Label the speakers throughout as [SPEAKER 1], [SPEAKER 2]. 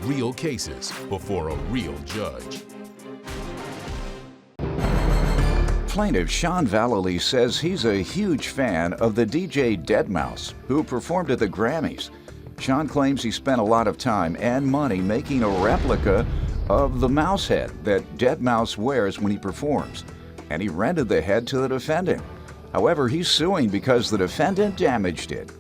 [SPEAKER 1] real cases before a real judge.
[SPEAKER 2] Plaintiff Sean Vallely says he's a huge fan of the DJ Deadmau5, who performed at the Grammys. Sean claims he spent a lot of time and money making a replica of the mouse head that Deadmau5 wears when he performs, and he rented the head to the defendant. However, he's suing because the defendant damaged it.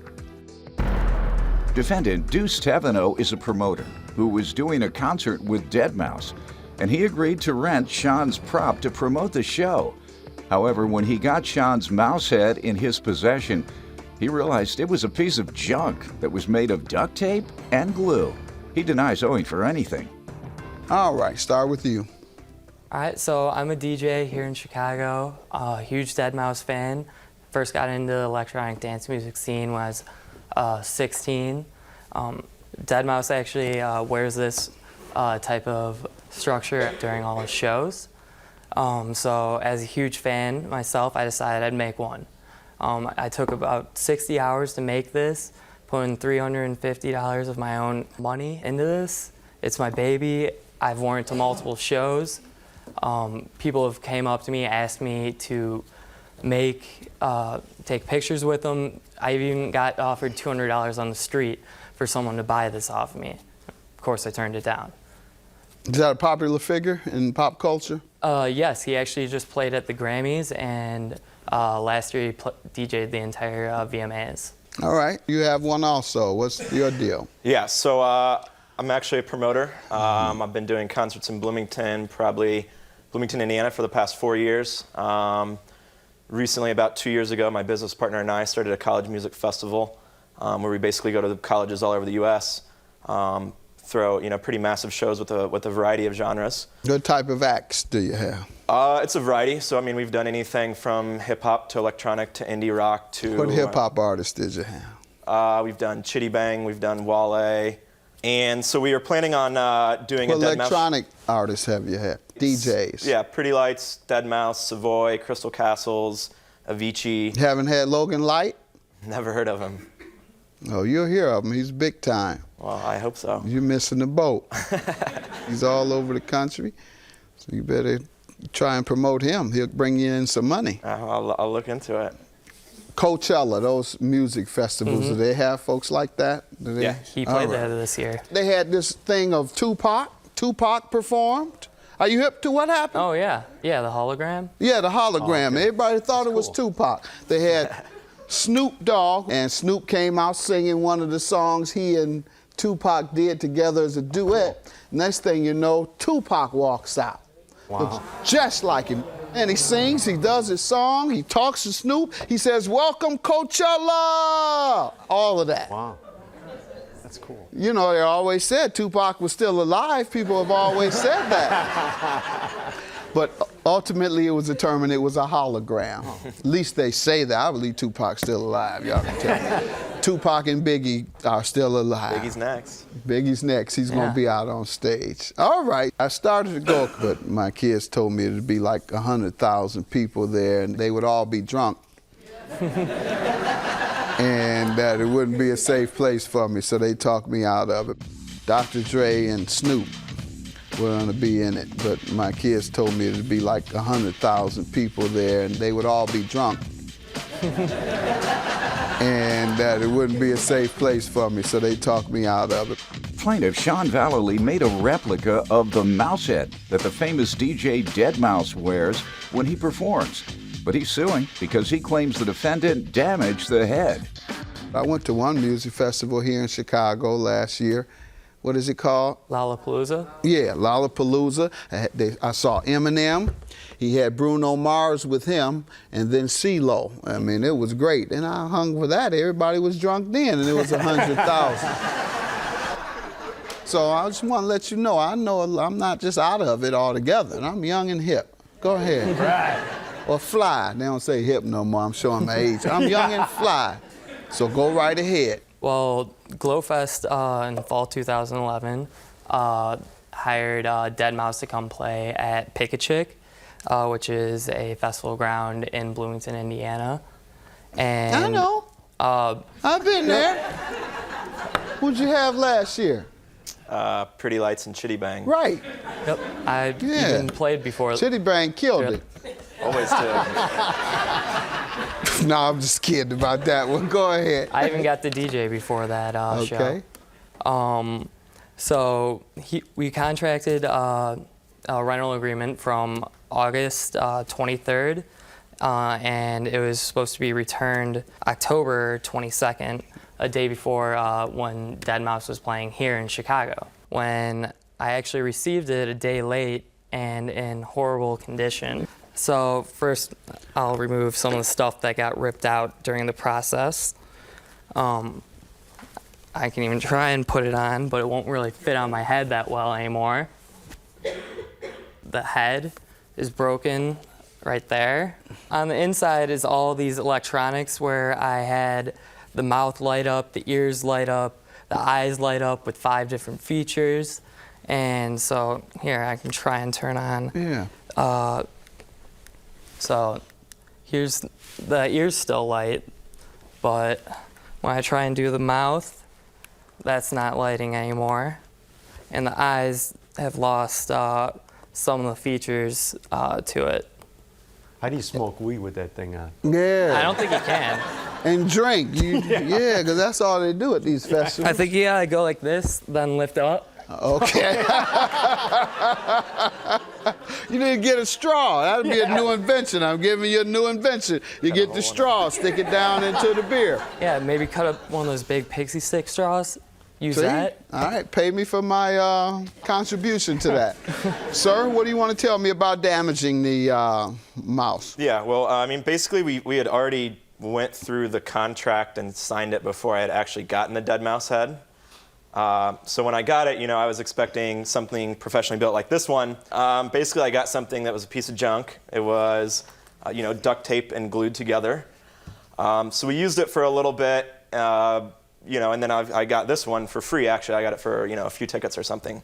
[SPEAKER 2] Defendant Deuce Teveno is a promoter who was doing a concert with Deadmau5, and he agreed to rent Sean's prop to promote the show. However, when he got Sean's mouse head in his possession, he realized it was a piece of junk that was made of duct tape and glue. He denies owing for anything.
[SPEAKER 3] All right, start with you.
[SPEAKER 4] All right, so I'm a DJ here in Chicago, a huge Deadmau5 fan. First got into the electronic dance music scene when I was 16. Deadmau5 actually wears this type of structure during all his shows. So as a huge fan myself, I decided I'd make one. I took about 60 hours to make this, put in $350 of my own money into this. It's my baby. I've worn it to multiple shows. People have came up to me, asked me to take pictures with them. I even got offered $200 on the street for someone to buy this off of me. Of course, I turned it down.
[SPEAKER 3] Is that a popular figure in pop culture?
[SPEAKER 4] Yes, he actually just played at the Grammys, and last year he DJ'd the entire VMAs.
[SPEAKER 3] All right, you have one also. What's your deal?
[SPEAKER 5] Yeah, so I'm actually a promoter. I've been doing concerts in Bloomington, Indiana for the past 4 years. Recently, about 2 years ago, my business partner and I started a college music festival where we basically go to the colleges all over the U.S., throw pretty massive shows with a variety of genres. What type of acts do you have? It's a variety. So I mean, we've done anything from hip hop to electronic to indie rock to. What hip hop artists did you have? We've done Chitty Bang, we've done Wale, and so we were planning on doing a Deadmau5. What electronic artists have you had? DJs? Yeah, Pretty Lights, Deadmau5, Savoy, Crystal Castles, Avicii. Haven't had Logan Light? Never heard of him. Oh, you'll hear of him. He's big time. Well, I hope so. You're missing the boat. He's all over the country, so you better try and promote him. He'll bring you in some money. I'll look into it. Coachella, those music festivals, do they have folks like that?
[SPEAKER 4] Yeah, he played there this year.
[SPEAKER 3] They had this thing of Tupac. Tupac performed. Are you hip to what happened?
[SPEAKER 4] Oh, yeah. Yeah, the hologram?
[SPEAKER 3] Yeah, the hologram. Oh, okay. Everybody thought it was Tupac. They had Snoop Dogg, and Snoop came out singing one of the songs he and Tupac did together as a duet. Next thing you know, Tupac walks out. Wow. Looks just like him. And he sings, he does his song, he talks to Snoop, he says, "Welcome Coachella!" All of that. Wow. That's cool. You know, they always said Tupac was still alive. People have always said that. But ultimately, it was determined it was a hologram. Oh. At least they say that. I believe Tupac's still alive, y'all can tell me. Tupac and Biggie are still alive. Biggie's next. Biggie's next. He's going to be out on stage. All right. I started to go, but my kids told me it would be like 100,000 people there, and they would all be drunk. And that it wouldn't be a safe place for me, so they talked me out of it. Dr. Dre and Snoop were going to be in it, but my kids told me it would be like 100,000 people there, and they would all be drunk. And that it wouldn't be a safe place for me, so they talked me out of it.
[SPEAKER 2] Plaintiff Sean Vallely made a replica of the mouse head that the famous DJ Deadmau5 wears when he performs. But he's suing because he claims the defendant damaged the head.
[SPEAKER 3] I went to one music festival here in Chicago last year. What is it called?
[SPEAKER 4] Lollapalooza?
[SPEAKER 3] Yeah, Lollapalooza. I saw Eminem. He had Bruno Mars with him, and then CeeLo. I mean, it was great. And I hung for that. Everybody was drunk then, and it was 100,000. So I just want to let you know, I'm not just out of it altogether. I'm young and hip. Go ahead. Right. Or fly. They don't say hip no more. I'm showing my age. I'm young and fly. So go right ahead.
[SPEAKER 4] Well, Glowfest in fall 2011 hired Deadmau5 to come play at Pick-a-Chick, which is a festival ground in Bloomington, Indiana. And
[SPEAKER 3] I know. I've been there. What'd you have last year?
[SPEAKER 5] Pretty Lights and Chitty Bang.
[SPEAKER 3] Right.
[SPEAKER 4] Yep. I even played before.
[SPEAKER 3] Chitty Bang killed it.
[SPEAKER 5] Always do.
[SPEAKER 3] No, I'm just kidding about that one. Go ahead.
[SPEAKER 4] I even got the DJ before that
[SPEAKER 3] Okay.
[SPEAKER 4] show. So we contracted a rental agreement from August 23rd, and it was supposed to be returned October 22nd, a day before when deadmau5 was playing here in Chicago. When I actually received it a day late and in horrible condition. So first, I'll remove some of the stuff that got ripped out during the process. I can even try and put it on, but it won't really fit on my head that well anymore. The head is broken right there. On the inside is all these electronics where I had the mouth light up, the ears light up, the eyes light up with 5 different features. And so here, I can try and turn on.
[SPEAKER 3] Yeah.
[SPEAKER 4] So here's the ears still light, but when I try and do the mouth, that's not lighting anymore. And the eyes have lost some of the features to it.
[SPEAKER 6] How do you smoke weed with that thing on?
[SPEAKER 3] Yeah.
[SPEAKER 4] I don't think you can.
[SPEAKER 3] And drink. Yeah, because that's all they do at these festivals.
[SPEAKER 4] I think you gotta go like this, then lift up.
[SPEAKER 3] Okay. You need to get a straw. That'd be a new invention. I'm giving you a new invention. You get the straw, stick it down into the beer.
[SPEAKER 4] Yeah, maybe cut up one of those big pixie stick straws. Use
[SPEAKER 3] See?
[SPEAKER 4] that.
[SPEAKER 3] All right, pay me for my contribution to that. Sir, what do you want to tell me about damaging the mouse?
[SPEAKER 5] Yeah, well, I mean, basically, we had already went through the contract and signed it before I had actually gotten the deadmau5 head. So when I got it, I was expecting something professionally built like this one. Basically, I got something that was a piece of junk. It was, duct tape and glued together. So we used it for a little bit, and then I got this one for free, actually. I got it for, a few tickets or something.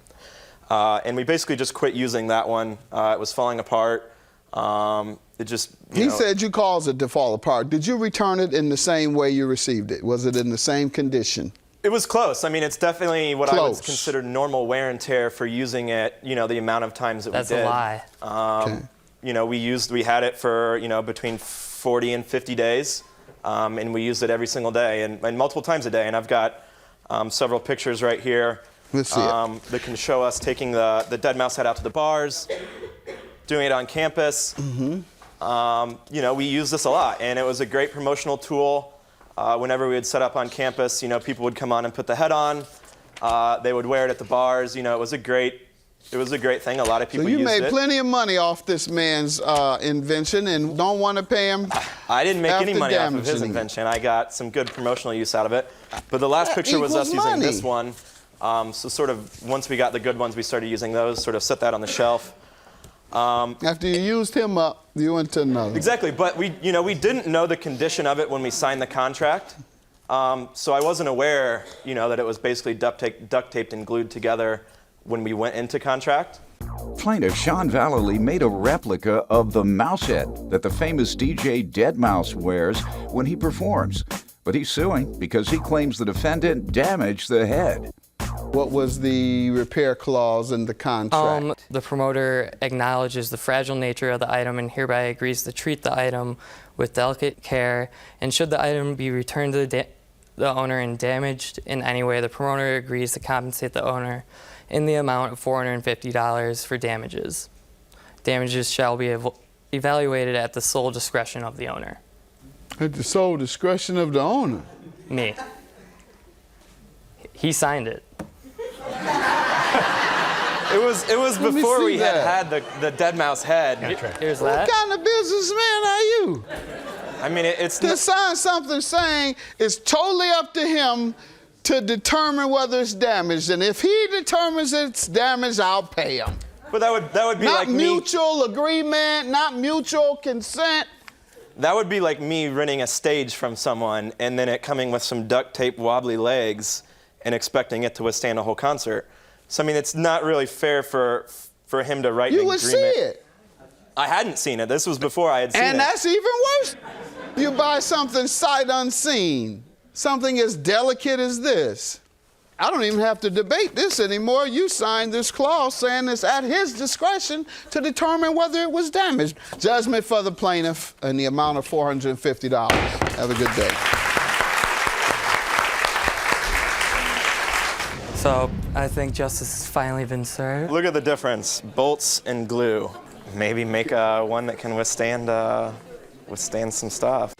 [SPEAKER 5] And we basically just quit using that one. It was falling apart. It just,
[SPEAKER 3] He said you caused it to fall apart. Did you return it in the same way you received it? Was it in the same condition?
[SPEAKER 5] It was close. I mean, it's definitely what I would consider normal wear and tear for using it, the amount of times that we did.
[SPEAKER 4] That's a lie.
[SPEAKER 3] Okay.
[SPEAKER 5] We had it for, between 40 and 50 days, and we used it every single day and multiple times a day. And I've got several pictures right here
[SPEAKER 3] Let's see it.
[SPEAKER 5] that can show us taking the deadmau5 head out to the bars, doing it on campus. Mm-hmm. We used this a lot, and it was a great promotional tool. Whenever we would set up on campus, people would come on and put the head on. They would wear it at the bars. It was a great thing. A lot of people used it.
[SPEAKER 3] So you made plenty of money off this man's invention and don't want to pay him.
[SPEAKER 5] I didn't make any money off of his
[SPEAKER 3] damaging
[SPEAKER 5] invention. I got some good promotional use out of it. But the last picture was us using this one. So sort of once we got the good ones, we started using those, sort of set that on the shelf.
[SPEAKER 3] After you used him up, you went to another.
[SPEAKER 5] Exactly, but we didn't know the condition of it when we signed the contract. So I wasn't aware, that it was basically duct taped and glued together when we went into contract.
[SPEAKER 2] Plaintiff Sean Vallely made a replica of the mouse head that the famous DJ deadmau5 wears when he performs. But he's suing because he claims the defendant damaged the head.
[SPEAKER 3] What was the repair clause in the contract?
[SPEAKER 4] The promoter acknowledges the fragile nature of the item and hereby agrees to treat the item with delicate care, and should the item be returned to the owner and damaged in any way, the promoter agrees to compensate the owner in the amount of $450 for damages. Damages shall be evaluated at the sole discretion of the owner.
[SPEAKER 3] At the sole discretion of the owner?
[SPEAKER 4] Me. He signed it.
[SPEAKER 5] It was before we had the deadmau5 head.
[SPEAKER 4] Here's
[SPEAKER 3] What
[SPEAKER 4] that.
[SPEAKER 3] kind of businessman are you?
[SPEAKER 5] I mean, it's
[SPEAKER 3] To sign something saying it's totally up to him to determine whether it's damaged, and if he determines it's damaged, I'll pay him.
[SPEAKER 5] But that would be
[SPEAKER 3] Not
[SPEAKER 5] like
[SPEAKER 3] mutual agreement, not mutual consent.
[SPEAKER 5] That would be like me renting a stage from someone and then it coming with some duct tape wobbly legs and expecting it to withstand a whole concert. So I mean, it's not really fair for him to write an agreement.
[SPEAKER 3] You would see it.
[SPEAKER 5] I hadn't seen it. This was before I had seen it.
[SPEAKER 3] And that's even worse. You buy something sight unseen, something as delicate as this. I don't even have to debate this anymore. You signed this clause saying it's at his discretion to determine whether it was damaged. Judgment for the plaintiff in the amount of $450. Have a good day.
[SPEAKER 4] So I think justice has finally been served.
[SPEAKER 5] Look at the difference. Bolts and glue. Maybe make one that can withstand some stuff.